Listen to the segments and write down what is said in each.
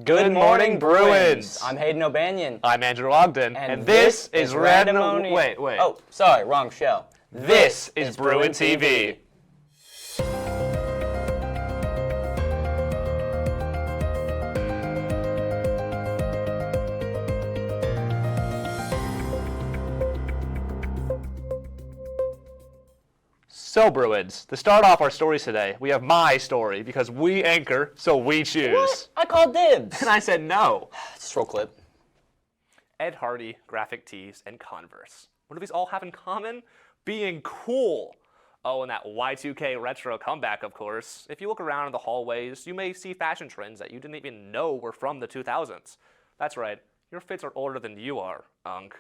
Good morning, Bruins! I'm Hayden O'Banion. I'm Andrew Ogden. And this is Random. Wait. Oh, sorry, wrong show. This is Bruin TV. So, Bruins, to start off our stories today, we have my story because we anchor, so we choose. What? I called dibs. And I said no. Just roll clip. Ed Hardy, graphic tees, and Converse. What do these all have in common? Being cool. Oh, and that Y2K retro comeback, of course. If you look around in the hallways, you may see fashion trends that you didn't even know were from the 2000s. That's right, your fits are older than you are, Unk.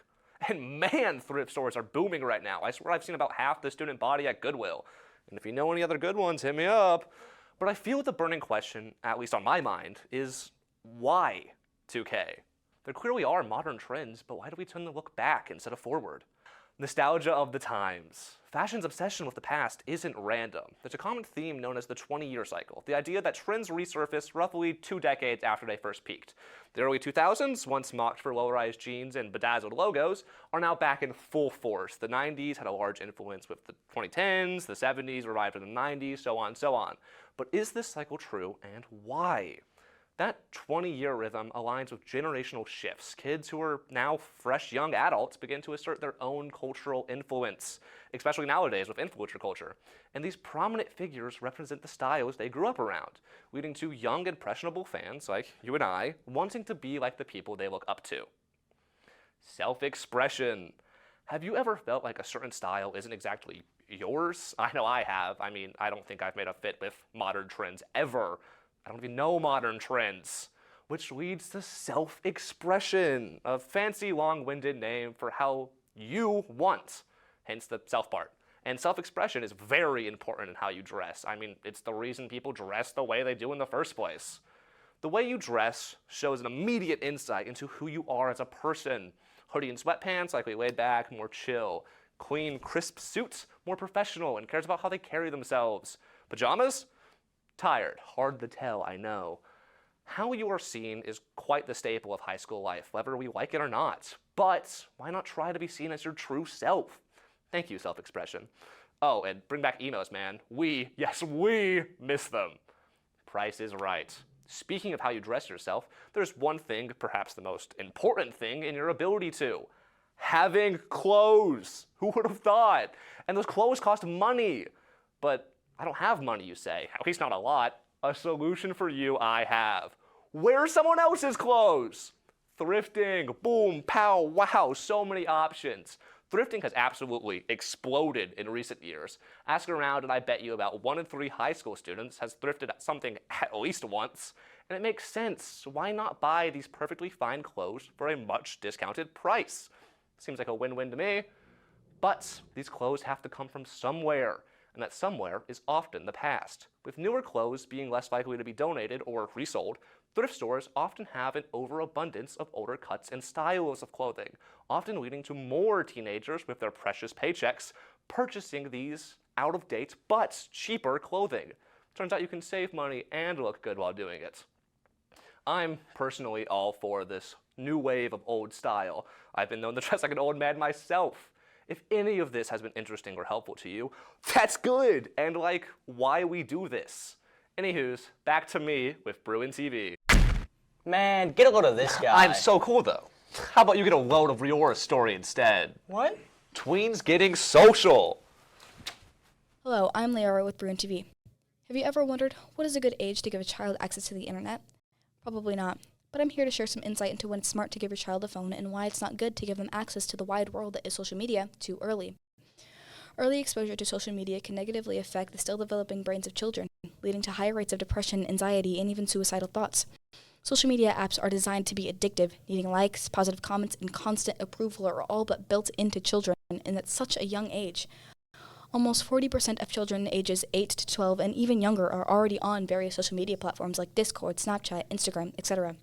And man, thrift stores are booming right now. I swear I've seen about half the student body at Goodwill. And if you know any other good ones, hit me up. But I feel the burning question, at least on my mind, is why 2K? There clearly are modern trends, but why do we tend to look back instead of forward? Nostalgia of the times. Fashion's obsession with the past isn't random. There's a common theme known as the 20-year cycle, the idea that trends resurface roughly 2 decades after they first peaked. The early 2000s, once mocked for low-rise jeans and bedazzled logos, are now back in full force. The 90s had a large influence with the 2010s, the 70s revived in the 90s, so on and so on. But is this cycle true, and why? That 20-year rhythm aligns with generational shifts. Kids who are now fresh young adults begin to assert their own cultural influence, especially nowadays with influencer culture. And these prominent figures represent the styles they grew up around, leading to young, impressionable fans like you and I wanting to be like the people they look up to. Self-expression. Have you ever felt like a certain style isn't exactly yours? I know I have. I mean, I don't think I've made a fit with modern trends ever. I don't even know modern trends, which leads to self-expression, a fancy long-winded name for how you want, hence the self part. And self-expression is very important in how you dress. I mean, it's the reason people dress the way they do in the first place. The way you dress shows an immediate insight into who you are as a person. Hoodie and sweatpants, likely laid back, more chill. Clean, crisp suits, more professional and cares about how they carry themselves. Pajamas? Tired, hard to tell, I know. How you are seen is quite the staple of high school life, whether we like it or not. But why not try to be seen as your true self? Thank you, self-expression. Oh, and bring back emos, man. Yes, we miss them. Price is right. Speaking of how you dress yourself, there's one thing, perhaps the most important thing in your ability to. Having clothes. Who would have thought? And those clothes cost money. But I don't have money, you say. At least not a lot. A solution for you I have. Wear someone else's clothes. Thrifting. Boom, pow, wow. So many options. Thrifting has absolutely exploded in recent years. Ask around and I bet you about 1 in 3 high school students has thrifted something at least once. And it makes sense. Why not buy these perfectly fine clothes for a much discounted price? Seems like a win-win to me. But these clothes have to come from somewhere. And that somewhere is often the past. With newer clothes being less likely to be donated or resold, thrift stores often have an overabundance of older cuts and styles of clothing, often leading to more teenagers with their precious paychecks purchasing these out-of-date but cheaper clothing. Turns out you can save money and look good while doing it. I'm personally all for this new wave of old style. I've been known to dress like an old man myself. If any of this has been interesting or helpful to you, that's good, and like, why we do this. Anywho's, back to me with Bruin TV. Man, get a load of this guy. I'm so cool, though. How about you get a load of your story instead? What? Tweens getting social. Hello, I'm Leora with Bruin TV. Have you ever wondered what is a good age to give a child access to the internet? Probably not. But I'm here to share some insight into when it's smart to give your child a phone and why it's not good to give them access to the wide world that is social media too early. Early exposure to social media can negatively affect the still developing brains of children, leading to higher rates of depression, anxiety, and even suicidal thoughts. Social media apps are designed to be addictive, needing likes, positive comments, and constant approval are all but built into children, and at such a young age. Almost 40% of children ages 8 to 12 and even younger are already on various social media platforms like Discord, Snapchat, Instagram, etc.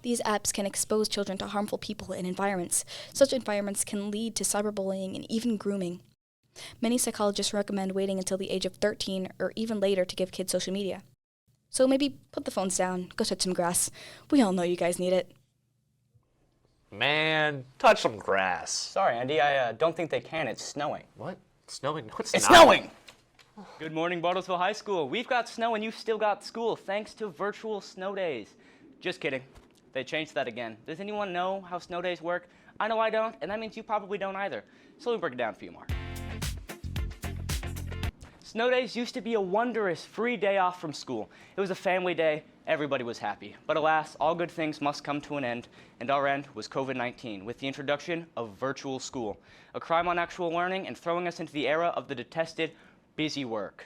These apps can expose children to harmful people and environments. Such environments can lead to cyberbullying and even grooming. Many psychologists recommend waiting until the age of 13 or even later to give kids social media. So maybe put the phones down, go touch some grass. We all know you guys need it. Man, touch some grass. Sorry, Andy, I don't think they can. It's snowing. What? Snowing? No, it's It's not. snowing! Good morning, Bartlesville High School. We've got snow and you've still got school thanks to virtual snow days. Just kidding. They changed that again. Does anyone know how snow days work? I know I don't, and that means you probably don't either. So let me break it down for you more. Snow days used to be a wondrous free day off from school. It was a family day. Everybody was happy. But alas, all good things must come to an end, and our end was COVID-19 with the introduction of virtual school, a crime on actual learning and throwing us into the era of the detested busy work.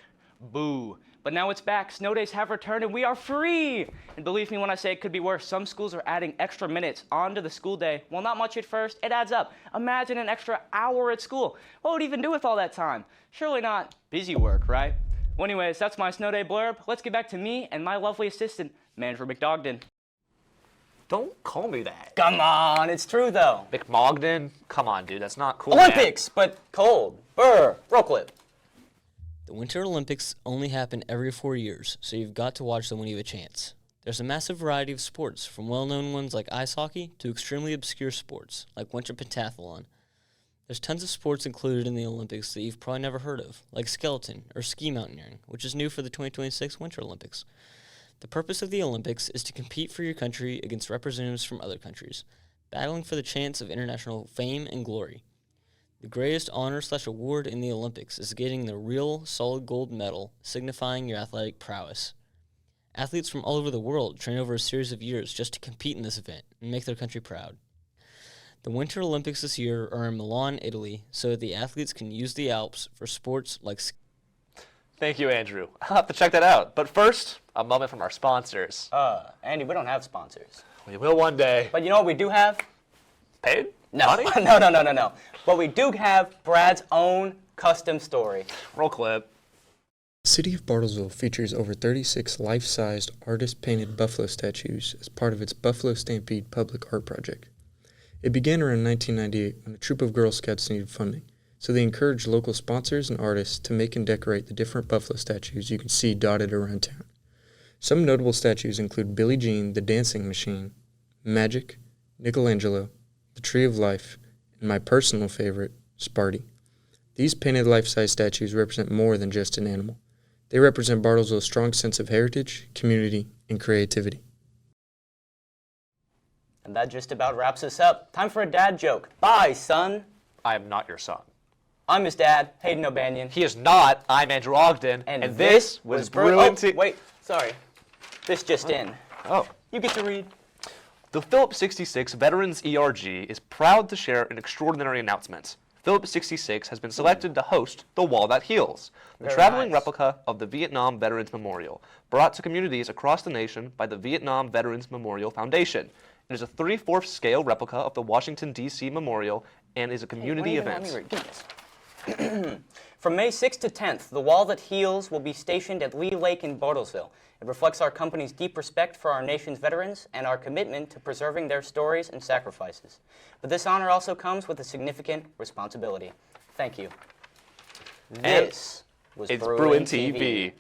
Boo. But now it's back. Snow days have returned and we are free. And believe me when I say it could be worse, some schools are adding extra minutes onto the school day. Well, not much at first, it adds up. Imagine an extra hour at school. What would you even do with all that time? Surely not busy work, right? Well, anyways, that's my snow day blurb. Let's get back to me and my lovely assistant, Manager McDogden. Don't call me that. Come on, it's true though. McMogden? Come on, dude, that's not cool. man. Olympics, but cold. Brr, roll clip. The Winter Olympics only happen every 4 years, so you've got to watch them when you have a chance. There's a massive variety of sports, from well-known ones like ice hockey to extremely obscure sports, like winter pentathlon. There's tons of sports included in the Olympics that you've probably never heard of, like skeleton or ski mountaineering, which is new for the 2026 Winter Olympics. The purpose of the Olympics is to compete for your country against representatives from other countries, battling for the chance of international fame and glory. The greatest honor/award in the Olympics is getting the real solid gold medal, signifying your athletic prowess. Athletes from all over the world train over a series of years just to compete in this event and make their country proud. The Winter Olympics this year are in Milan, Italy, so that the athletes can use the Alps for sports like Thank you, Andrew. I'll have to check that out. But first, a moment from our sponsors. Andy, we don't have sponsors. We will one day. But you know what we do have? Paid? No, Money? no. But we do have Brad's own custom story. Roll clip. The city of Bartlesville features over 36 life-sized artist-painted buffalo statues as part of its Buffalo Stampede public art project. It began around 1998 when a troop of Girl Scouts needed funding, so they encouraged local sponsors and artists to make and decorate the different buffalo statues you can see dotted around town. Some notable statues include Billie Jean, the Dancing Machine, Magic, Michelangelo, the Tree of Life, and my personal favorite, Sparty. These painted life-size statues represent more than just an animal. They represent Bartlesville's strong sense of heritage, community, and creativity. And that just about wraps us up. Time for a dad joke. Bye, son. I am not your son. I'm his dad, Hayden O'Banion. He is not. I'm Andrew Ogden. And this was Bruin TV. Wait, sorry. This just in. Oh. You get to read. The Phillips 66 Veterans ERG is proud to share an extraordinary announcement. Phillips 66 has been selected to host The Wall That Heals, the Very traveling nice. replica of the Vietnam Veterans Memorial, brought to communities across the nation by the Vietnam Veterans Memorial Foundation. It is a 3/4 scale replica of the Washington, D.C. Memorial and is a community event. From May 6th to 10th, The Wall That Heals will be stationed at Lee Lake in Bartlesville. It reflects our company's deep respect for our nation's veterans and our commitment to preserving their stories and sacrifices. But this honor also comes with a significant responsibility. Thank you. And This was It's Bruin Bruin TV. TV.